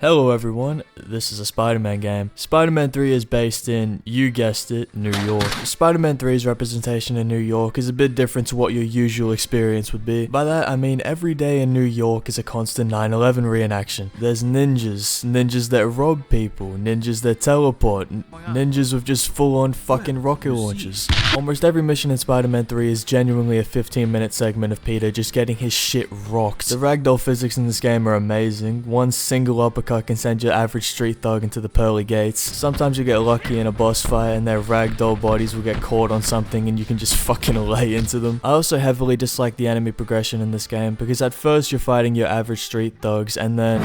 Hello everyone, this is a Spider-Man game. Spider-Man 3 is based in, you guessed it, New York. Spider-Man 3's representation in New York is a bit different to what your usual experience would be. By that I mean every day in New York is a constant 9/11 reenaction. There's ninjas that rob people, ninjas that teleport, ninjas with just full-on fucking rocket launchers. Almost every mission in Spider-Man 3 is genuinely a 15-minute segment of Peter just getting his shit rocked. The ragdoll physics in this game are amazing. One single uppercut can send your average street thug into the pearly gates. Sometimes you get lucky in a boss fight and their ragdoll bodies will get caught on something and you can just fucking lay into them. I also heavily dislike the enemy progression in this game because at first you're fighting your average street thugs and then...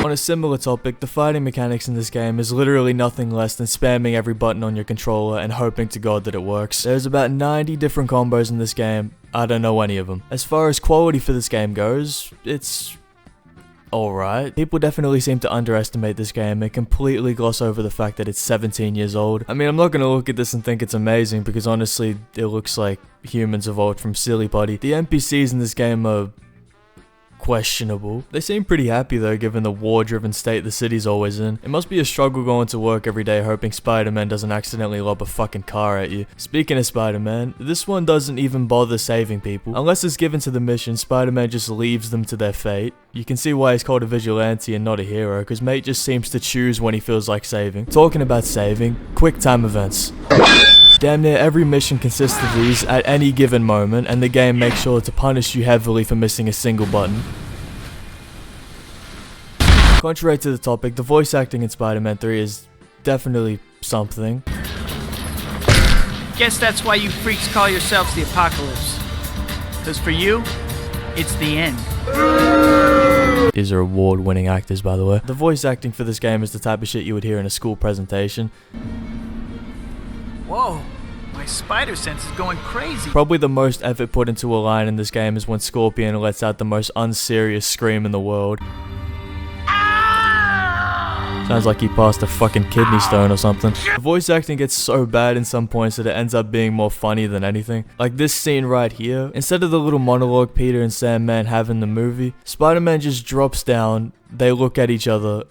On a similar topic, the fighting mechanics in this game is literally nothing less than spamming every button on your controller and hoping to god that it works. There's about 90 different combos in this game, I don't know any of them. As far as quality for this game goes, it's... alright. People definitely seem to underestimate this game and completely gloss over the fact that it's 17 years old. I mean, I'm not gonna look at this and think it's amazing because honestly, it looks like humans evolved from silly putty. The NPCs in this game are... questionable. They seem pretty happy though, given the war-driven state the city's always in. It must be a struggle going to work every day hoping Spider-Man doesn't accidentally lob a fucking car at you. Speaking of Spider-Man, this one doesn't even bother saving people. Unless it's given to the mission, Spider-Man just leaves them to their fate. You can see why he's called a vigilante and not a hero, because mate just seems to choose when he feels like saving. Talking about saving, quick time events. Damn near every mission consists of these at any given moment, and the game makes sure to punish you heavily for missing a single button. Contrary to the topic, the voice acting in Spider-Man 3 is definitely something. Guess that's why you freaks call yourselves the Apocalypse. Cause for you, it's the end. These are award-winning actors, by the way. The voice acting for this game is the type of shit you would hear in a school presentation. Whoa, my spider sense is going crazy. Probably the most effort put into a line in this game is when Scorpion lets out the most unserious scream in the world. Sounds like he passed a fucking kidney stone or something. The voice acting gets so bad in some points that it ends up being more funny than anything. Like this scene right here, instead of the little monologue Peter and Sandman have in the movie, Spider-Man just drops down, they look at each other,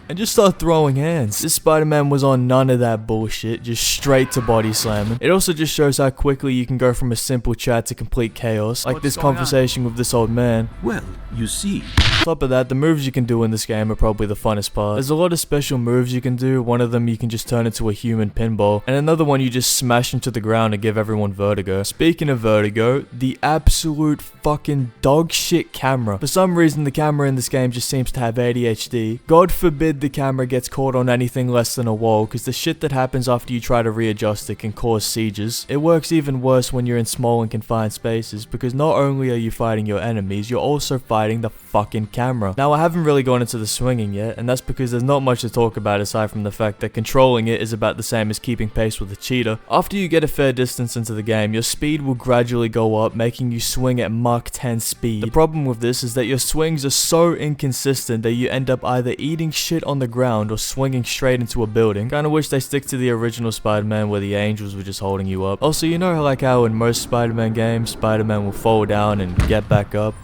and just start throwing hands. This Spider-Man was on none of that bullshit, just straight to body slamming. It also just shows how quickly you can go from a simple chat to complete chaos, like this conversation with this old man. Well, you see. On top of that, the moves you can do in this game are probably the funnest part. There's a lot of special moves you can do. One of them you can just turn into a human pinball, and another one you just smash into the ground and give everyone vertigo. Speaking of vertigo, the absolute fucking dog shit camera. For some reason, the camera in this game just seems to have ADHD. God forbid the camera gets caught on anything less than a wall, because the shit that happens after you try to readjust it can cause sieges. It works even worse when you're in small and confined spaces, because not only are you fighting your enemies, you're also fighting the fucking camera. Now, I haven't really gone into the swinging yet, and that's because there's not much to talk about aside from the fact that controlling it is about the same as keeping pace with a cheetah. After you get a fair distance into the game, your speed will gradually go up, making you swing at Mach 10 speed. The problem with this is that your swings are so inconsistent that you end up either eating shit on the ground or swinging straight into a building. Kinda wish they stick to the original Spider-Man where the angels were just holding you up. Also, you know like how in most Spider-Man games, Spider-Man will fall down and get back up?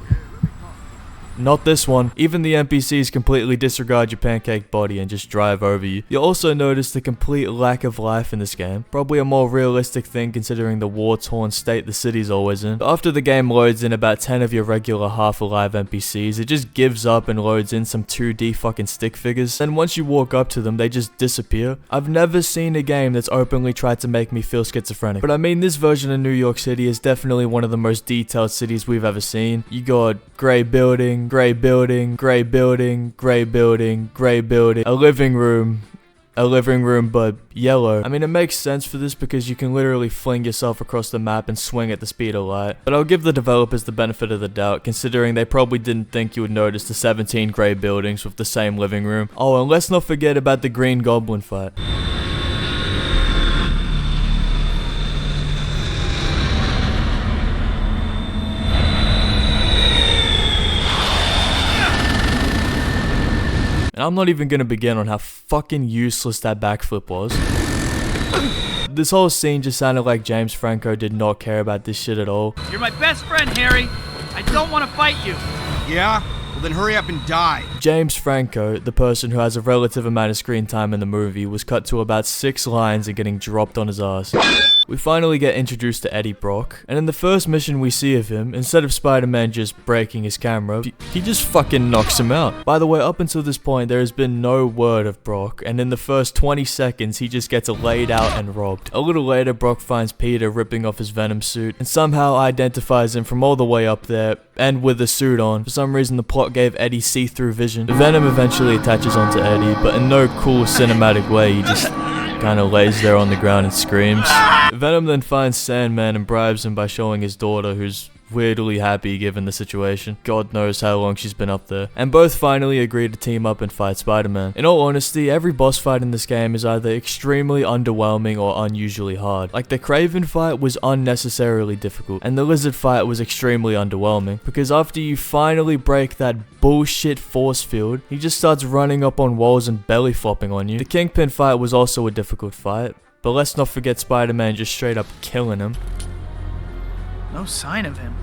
Not this one. Even the NPCs completely disregard your pancake body and just drive over you. You'll also notice the complete lack of life in this game. Probably a more realistic thing considering the war-torn state the city's always in. After the game loads in about 10 of your regular half-alive NPCs, it just gives up and loads in some 2D fucking stick figures. And once you walk up to them, they just disappear. I've never seen a game that's openly tried to make me feel schizophrenic. But I mean, this version of New York City is definitely one of the most detailed cities we've ever seen. You got grey building, grey building, grey building, grey building, grey building, a living room but yellow. I mean, it makes sense for this because you can literally fling yourself across the map and swing at the speed of light. But I'll give the developers the benefit of the doubt, considering they probably didn't think you would notice the 17 grey buildings with the same living room. Oh, and let's not forget about the Green Goblin fight. And I'm not even gonna begin on how fucking useless that backflip was. This whole scene just sounded like James Franco did not care about this shit at all. You're my best friend, Harry. I don't want to fight you. Yeah? Well, then hurry up and die. James Franco, the person who has a relative amount of screen time in the movie, was cut to about 6 lines and getting dropped on his ass. We finally get introduced to Eddie Brock, and in the first mission we see of him, instead of Spider-Man just breaking his camera, he just fucking knocks him out. By the way, up until this point, there has been no word of Brock, and in the first 20 seconds, he just gets laid out and robbed. A little later, Brock finds Peter ripping off his Venom suit, and somehow identifies him from all the way up there, and with the suit on. For some reason, the plot gave Eddie see-through vision. Venom eventually attaches onto Eddie, but in no cool cinematic way, he just kinda lays there on the ground and screams. Venom then finds Sandman and bribes him by showing his daughter, who's weirdly happy given the situation. God knows how long she's been up there. And both finally agree to team up and fight Spider-Man. In all honesty, every boss fight in this game is either extremely underwhelming or unusually hard. Like the Kraven fight was unnecessarily difficult, and the Lizard fight was extremely underwhelming, because after you finally break that bullshit force field, he just starts running up on walls and belly flopping on you. The Kingpin fight was also a difficult fight, but let's not forget Spider-Man just straight up killing him. No sign of him.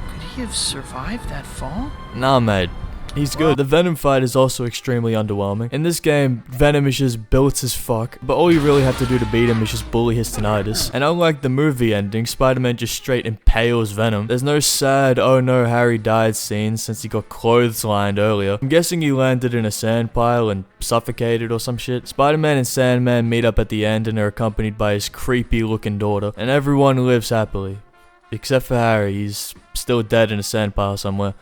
Could he have survived that fall? Nah, mate. He's good. The Venom fight is also extremely underwhelming. In this game, Venom is just built as fuck, but all you really have to do to beat him is just bully his tinnitus. And unlike the movie ending, Spider-Man just straight impales Venom. There's no sad, oh no, Harry died scene since he got clotheslined earlier. I'm guessing he landed in a sand pile and suffocated or some shit. Spider-Man and Sandman meet up at the end and are accompanied by his creepy looking daughter, and everyone lives happily. Except for Harry, he's still dead in a sand pile somewhere.